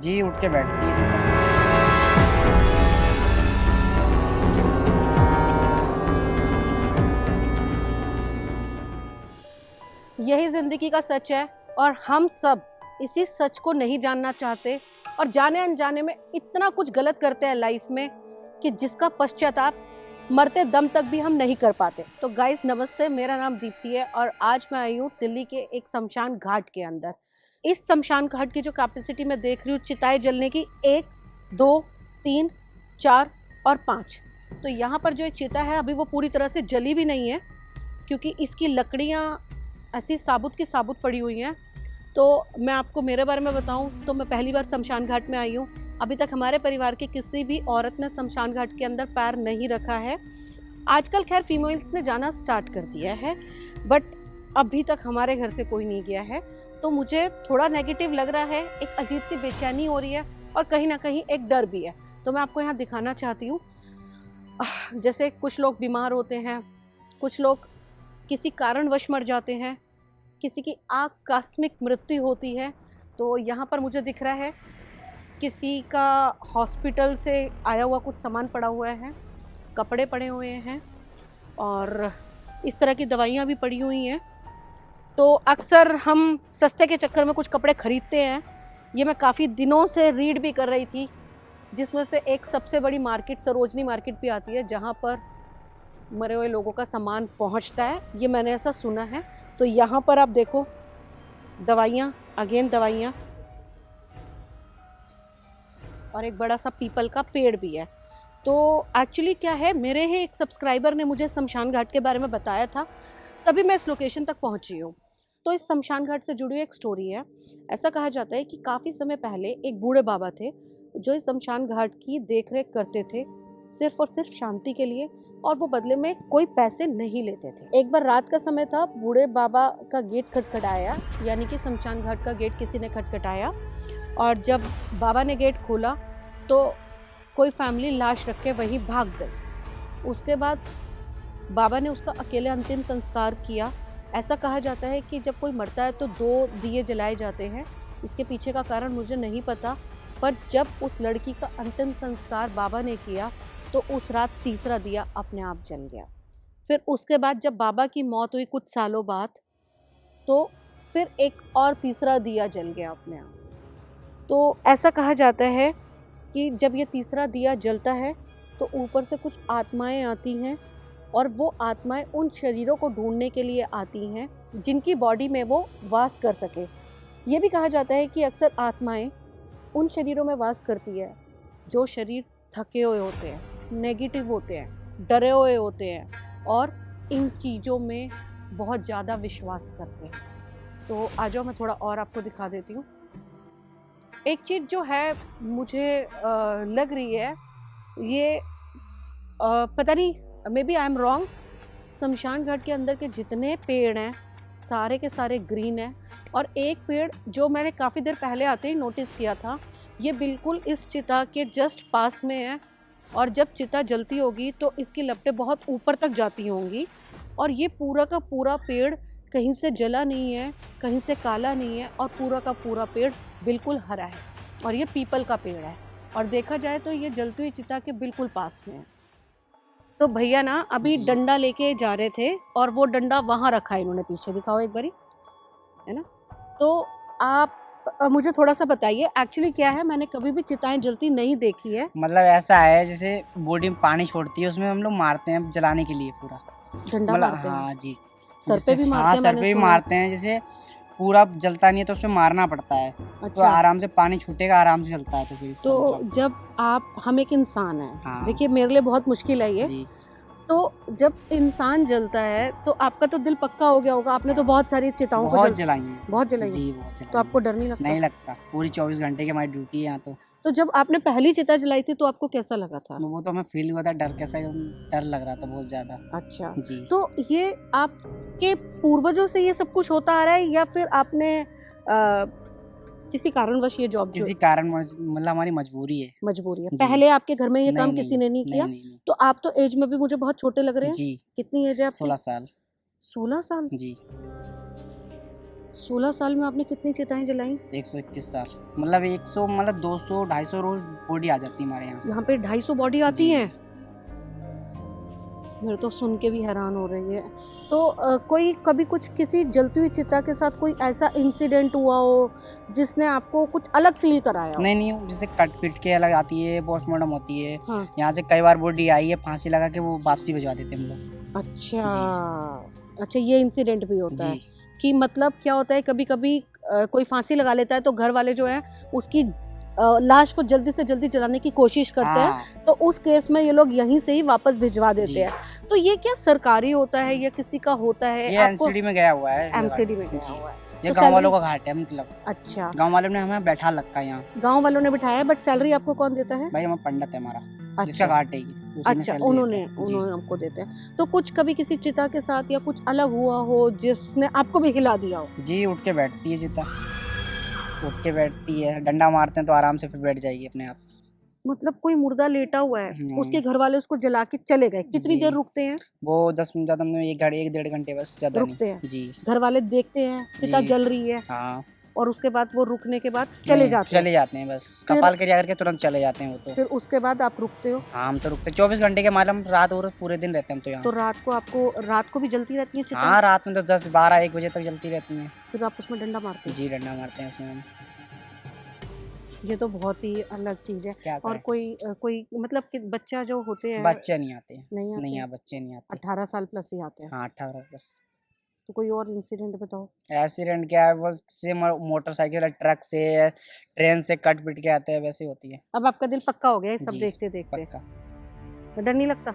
जी उठ के बैठती है चीता। यही जिंदगी का सच है और हम सब इसी सच को नहीं जानना चाहते और जाने अनजाने में इतना कुछ गलत करते हैं लाइफ में कि जिसका पश्चाताप मरते दम तक भी हम नहीं कर पाते। तो गाइस नमस्ते, मेरा नाम दीप्ति है और आज मैं आई हूँ दिल्ली के एक शमशान घाट के अंदर। इस शमशान घाट की जो कैपेसिटी मैं देख रही हूँ चिताएं जलने की 1, 2, 3, 4 और 5। तो यहाँ पर जो एक चिता है अभी वो पूरी तरह से जली भी नहीं है क्योंकि इसकी लकड़ियाँ ऐसी साबुत की साबुत पड़ी हुई हैं। तो मैं आपको मेरे बारे में बताऊं तो मैं पहली बार शमशान घाट में आई हूँ। अभी तक हमारे परिवार के किसी भी औरत ने शमशान घाट के अंदर पैर नहीं रखा है। आजकल खैर फीमेल्स ने जाना स्टार्ट कर दिया है बट अभी तक हमारे घर से कोई नहीं गया है। तो मुझे थोड़ा नेगेटिव लग रहा है, एक अजीब सी बेचैनी हो रही है और कहीं ना कहीं एक डर भी है। तो मैं आपको यहाँ दिखाना चाहती हूँ। जैसे कुछ लोग बीमार होते हैं, कुछ लोग किसी कारणवश मर जाते हैं, किसी की आकस्मिक मृत्यु होती है। तो यहाँ पर मुझे दिख रहा है किसी का हॉस्पिटल से आया हुआ कुछ सामान पड़ा हुआ है, कपड़े पड़े हुए हैं और इस तरह की दवाइयाँ भी पड़ी हुई हैं। तो अक्सर हम सस्ते के चक्कर में कुछ कपड़े खरीदते हैं। ये मैं काफ़ी दिनों से रीड भी कर रही थी, जिसमें से एक सबसे बड़ी मार्केट सरोजनी मार्केट भी आती है जहाँ पर मरे हुए लोगों का सामान पहुँचता है, ये मैंने ऐसा सुना है। तो यहाँ पर आप देखो दवाइयाँ, अगेन दवाइयाँ और एक बड़ा सा पीपल का पेड़ भी है। तो एक्चुअली क्या है, मेरे ही एक सब्सक्राइबर ने मुझे शमशान घाट के बारे में बताया था, तभी मैं इस लोकेशन तक पहुंची हूँ। तो इस शमशान घाट से जुड़ी हुई एक स्टोरी है। ऐसा कहा जाता है कि काफ़ी समय पहले एक बूढ़े बाबा थे जो इस शमशान घाट की देखरेख करते थे सिर्फ और सिर्फ शांति के लिए, और वो बदले में कोई पैसे नहीं लेते थे। एक बार रात का समय था, बूढ़े बाबा का गेट खटखटाया, यानी कि शमशान घाट का गेट किसी ने खटखटाया और जब बाबा ने गेट खोला तो कोई फैमिली लाश रख के वहीं भाग गई। उसके बाद बाबा ने उसका अकेले अंतिम संस्कार किया। ऐसा कहा जाता है कि जब कोई मरता है तो 2 दिए जलाए जाते हैं। इसके पीछे का कारण मुझे नहीं पता, पर जब उस लड़की का अंतिम संस्कार बाबा ने किया तो उस रात तीसरा दिया अपने आप जल गया। फिर उसके बाद जब बाबा की मौत हुई कुछ सालों बाद, तो फिर एक और तीसरा दिया जल गया अपने आप। तो ऐसा कहा जाता है कि जब ये तीसरा दिया जलता है तो ऊपर से कुछ आत्माएं आती हैं और वो आत्माएं उन शरीरों को ढूंढने के लिए आती हैं जिनकी बॉडी में वो वास कर सके। ये भी कहा जाता है कि अक्सर आत्माएं उन शरीरों में वास करती है जो शरीर थके हुए होते हैं, नेगेटिव होते हैं, डरे हुए होते हैं और इन चीज़ों में बहुत ज़्यादा विश्वास करते हैं। तो आ जाओ मैं थोड़ा और आपको दिखा देती हूँ। एक चीज़ जो है मुझे लग रही है, ये पता नहीं, maybe I am wrong. शमशान घाट के अंदर के जितने पेड़ हैं सारे के सारे ग्रीन हैं और एक पेड़ जो मैंने काफ़ी देर पहले आते ही नोटिस किया था, ये बिल्कुल इस चिता के जस्ट पास में है और जब चिता जलती होगी तो इसकी लपटें बहुत ऊपर तक जाती होंगी और ये पूरा का पूरा पेड़ कहीं से जला नहीं है, कहीं से काला नहीं है और पूरा का पूरा पेड़ बिल्कुल हरा है और ये पीपल का पेड़ है और देखा जाए तो ये जलती हुई चिता के बिल्कुल पास में है। तो भैया ना अभी डंडा लेके जा रहे थे और वो डंडा वहाँ रखा है इन्होंने, पीछे दिखाओ एक बारी, है ना। तो आप मुझे थोड़ा सा बताइए एक्चुअली क्या है, मैंने कभी भी चिताएं जलती नहीं देखी है। मतलब ऐसा है जैसे बॉडी में पानी छोड़ती है, उसमें हम लोग मारते हैं जलाने के लिए पूरा डंडा मतलब। मारते हैं, हाँ जी, सर पे भी मारते हाँ हैं, सर मैंने पे भी सुना। मारते हैं। जैसे पूरा जलता नहीं है तो उसमें मारना पड़ता है। तो अच्छा, आराम से पानी छूटेगा, आराम से चलता है। तो फिर इसका तो मतलब जब आप, हम एक इंसान है, हाँ देखिए मेरे लिए बहुत मुश्किल है ये। जी। तो जब इंसान जलता है तो आपका तो दिल पक्का हो गया होगा, आपने तो बहुत सारी चिताओं को बहुत जलाई है। बहुत जलाई जी बहुत जलाई। तो आपको डर नहीं लगता? नहीं लगता, पूरी 24 घंटे की हमारी ड्यूटी है यहाँ। तो जब आपने पहली चिता जलाई थी तो आपको कैसा लगा था? वो तो हमें फील हुआ था, डर कैसा, डर लग रहा था बहुत ज्यादा। अच्छा जी। तो ये आपके पूर्वजों से ये सब कुछ होता आ रहा है या फिर आपने किसी कारणवश ये जॉब, किसी कारण मतलब हमारी मजबूरी है। मजबूरी है? जी। पहले आपके घर में ये काम नहीं, किसी ने नहीं किया? नहीं। तो आप तो एज में भी मुझे बहुत छोटे लग रहे हैं। जी कितनी एज है आपकी? 16 साल। 16 साल। जी 16 साल में आपने कितनी चिताएं जलाई? 121 साल, मतलब 100 मतलब 200 250 रोज बॉडी आ जाती है हमारे यहाँ। यहाँ पे 250 बॉडी आती जी। हैं? मेरे तो सुन के भी हैरान हो रही है। तो कोई कभी कुछ किसी जलती हुई चिता के साथ कोई ऐसा इंसिडेंट हुआ हो जिसने आपको कुछ अलग फील कराया हो? नहीं नहीं, जैसे कट पीट के अलग आती है, पोस्टमार्टम होती है। हाँ। यहाँ से कई बार बॉडी आई है, फांसी लगा के वो वापसी भिजवा देते हैं हम लोग। अच्छा अच्छा, ये इंसिडेंट भी होता है जी। कि मतलब क्या होता है, कभी कभी कोई फांसी लगा लेता है तो घर वाले जो है उसकी लाश को जल्दी से जल्दी जलाने की कोशिश करते हैं, हाँ। तो उस केस में ये लोग यहीं से ही वापस भिजवा देते जी। हैं। तो ये क्या सरकारी होता है या किसी का होता है? ये आपको एमसीडी में गया हुआ है। एमसीडी में जी। गया हुआ है। ये तो गांव वालों सैलरी? का घाट है, मतलब अच्छा, गांव वालों ने हमें बैठा रखा है यहाँ। गांव वालों ने बिठाया, बट सैलरी आपको कौन देता है? भाई हमारा पंडित है हमारा, जिसका अच्छा घाट है ये, उसी ने अच्छा, सैलरी उन्होंने देता है। जी। उन्होंने आपको देते हैं। तो कुछ कभी किसी चिता के साथ या कुछ अलग हुआ हो जिसने आपको भी हिला दिया हो? जी, उठ के बैठती है चिता, उठ के बैठती है, डंडा मारते हैं तो आराम से फिर बैठ जाएगी अपने आप। मतलब कोई मुर्दा लेटा हुआ है, उसके घर वाले उसको जला के चले गए, कितनी जी। देर रुकते हैं? वो 10 मिनट ज्यादा में 1 डेढ़ घंटे बस, ज्यादा रुकते नहीं। हैं? जी। घर वाले देखते हैं चिता जी। जल रही है हाँ, और उसके बाद वो रुकने के बाद चले नहीं, जाते हैं? चले जाते हैं बस, फिर- कपाल क्रिया करके तुरंत चले जाते हैं वो तो। फिर उसके बाद आप रुकते हो? हाँ, हम तो रुकते 24 घंटे के मालूम, रात और पूरे दिन रहते हैं हम तो यहाँ। तो रात को भी जलती रहती है चिता? हाँ, रात में तो 10 12 1 बजे तक जलती रहती हैं। फिर आप उसमें डंडा मारते हो? जी, डंडा मारते हैं इसमें हम। ये तो बहुत ही अलग चीज है। क्या और करें, कोई मतलब कि बच्चा जो होते हैं बच्चे नहीं आते। नहीं आते? नहीं, यहाँ बच्चे नहीं आते। 18 साल प्लस ही आते हैं। हाँ, 18 बस। तो कोई और इंसिडेंट बताओ। एक्सीडेंट क्या है, वो से मोटरसाइकिल ट्रक से ट्रेन से कट पिट के आते हैं, वैसे होती है। अब आपका दिल पक्का हो गया ये सब जी, देखते देखते? पक्का। डर नहीं लगता?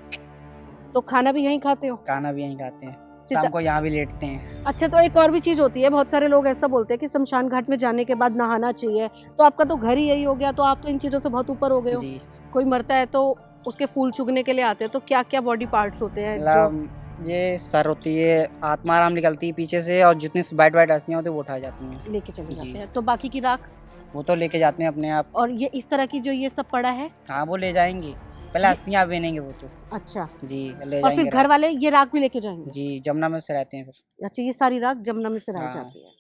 तो खाना भी यहीं खाते हो? खाना भी यहीं खाते हैं, चिता- शाम को यहाँ भी लेटते हैं। अच्छा, तो एक और भी चीज होती है, बहुत सारे लोग ऐसा बोलते हैं कि शमशान घाट में जाने के बाद नहाना चाहिए, तो आपका तो घर ही यही हो गया, तो आप तो इन चीजों से बहुत ऊपर हो गए हो। जी, कोई मरता है तो उसके फूल चुगने के लिए आते हैं, तो क्या क्या बॉडी पार्ट्स होते हैं जो? मतलब ये सर होती है, आत्मा आराम निकलती है पीछे से, और जितनी वाइट वाइट हस्तियाँ होती है वो उठा जाती हैं। लेके चले जी। जाते हैं? तो बाकी की राख वो तो लेके जाते हैं अपने आप। और ये इस तरह की जो ये सब पड़ा है? हाँ, वो ले जाएंगे, पहले हस्तियाँ बेनेंगे वो तो। अच्छा, जी, ले और फिर जाएंगे घर वाले ये राख भी लेके जाएंगे? जी, जमुना में से रहते हैं फिर। अच्छा, ये सारी राख जमुना में से रह हाँ। जाती है।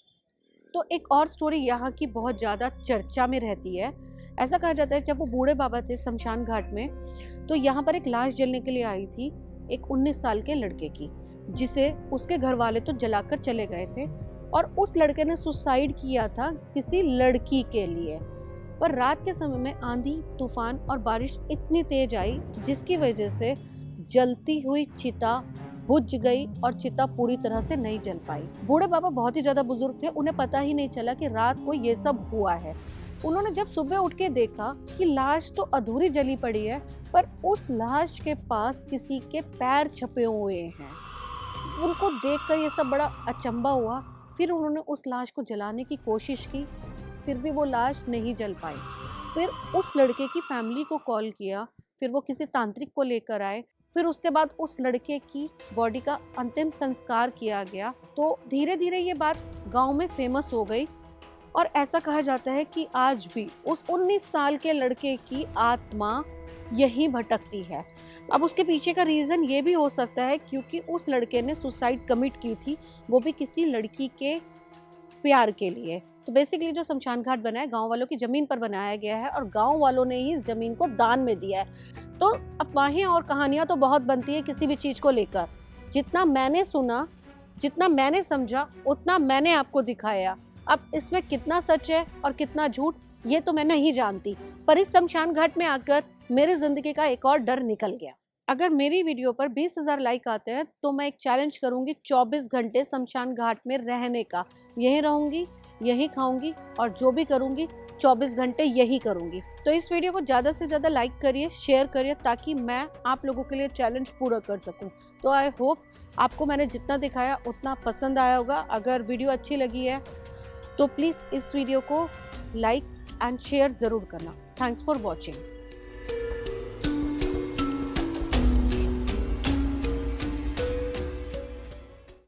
तो एक और स्टोरी यहाँ की बहुत ज़्यादा चर्चा में रहती है। ऐसा कहा जाता है जब वो बूढ़े बाबा थे शमशान घाट में, तो यहाँ पर एक लाश जलने के लिए आई थी एक 19 साल के लड़के की, जिसे उसके घर वाले तो जलाकर चले गए थे, और उस लड़के ने सुसाइड किया था किसी लड़की के लिए। पर रात के समय में आंधी तूफान और बारिश इतनी तेज आई जिसकी वजह से जलती हुई चिता बुझ गई और चिता पूरी तरह से नहीं जल पाई। बूढ़े बाबा बहुत ही ज्यादा बुजुर्ग थे, उन्हें पता ही नहीं चला कि रात को ये सब हुआ है। उन्होंने जब सुबह उठ के देखा कि लाश तो अधूरी जली पड़ी है, पर उस लाश के पास किसी के पैर छपे हुए हैं। उनको देखकर ये सब बड़ा अचंभा हुआ। फिर उन्होंने उस लाश को जलाने की कोशिश की, फिर भी वो लाश नहीं जल पाई। फिर उस लड़के की फैमिली को कॉल किया, फिर वो किसी तांत्रिक को लेकर आए, फिर उसके बाद उस लड़के की बॉडी का अंतिम संस्कार किया गया। तो धीरे धीरे ये बात गांव में फेमस हो गई, और ऐसा कहा जाता है कि आज भी उस 19 साल के लड़के की आत्मा यहीं भटकती है। अब उसके पीछे का रीज़न ये भी हो सकता है क्योंकि उस लड़के ने सुसाइड कमिट की थी, वो भी किसी लड़की के प्यार के लिए। तो बेसिकली जो शमशान घाट बना है गांव वालों की ज़मीन पर बनाया गया है, और गांव वालों ने ही इस ज़मीन को दान में दिया है। तो अफवाहें और कहानियां तो बहुत बनती है किसी भी चीज़ को लेकर। जितना मैंने सुना, जितना मैंने समझा, उतना मैंने आपको दिखाया। अब इसमें कितना सच है और कितना झूठ ये तो मैं नहीं जानती, पर इस शमशान घाट में आकर मेरी ज़िंदगी का एक और डर निकल गया। अगर मेरी वीडियो पर 20,000 लाइक आते हैं तो मैं एक चैलेंज करूंगी 24 घंटे शमशान घाट में रहने का। यहीं रहूंगी, यहीं खाऊंगी, और जो भी करूंगी 24 घंटे यही करूंगी। तो इस वीडियो को ज़्यादा से ज़्यादा लाइक करिए, शेयर करिए, ताकि मैं आप लोगों के लिए चैलेंज पूरा कर सकूं। तो आई होप आपको मैंने जितना दिखाया उतना पसंद आया होगा। अगर वीडियो अच्छी लगी है तो प्लीज़ इस वीडियो को लाइक एंड शेयर ज़रूर करना। Thanks for watching.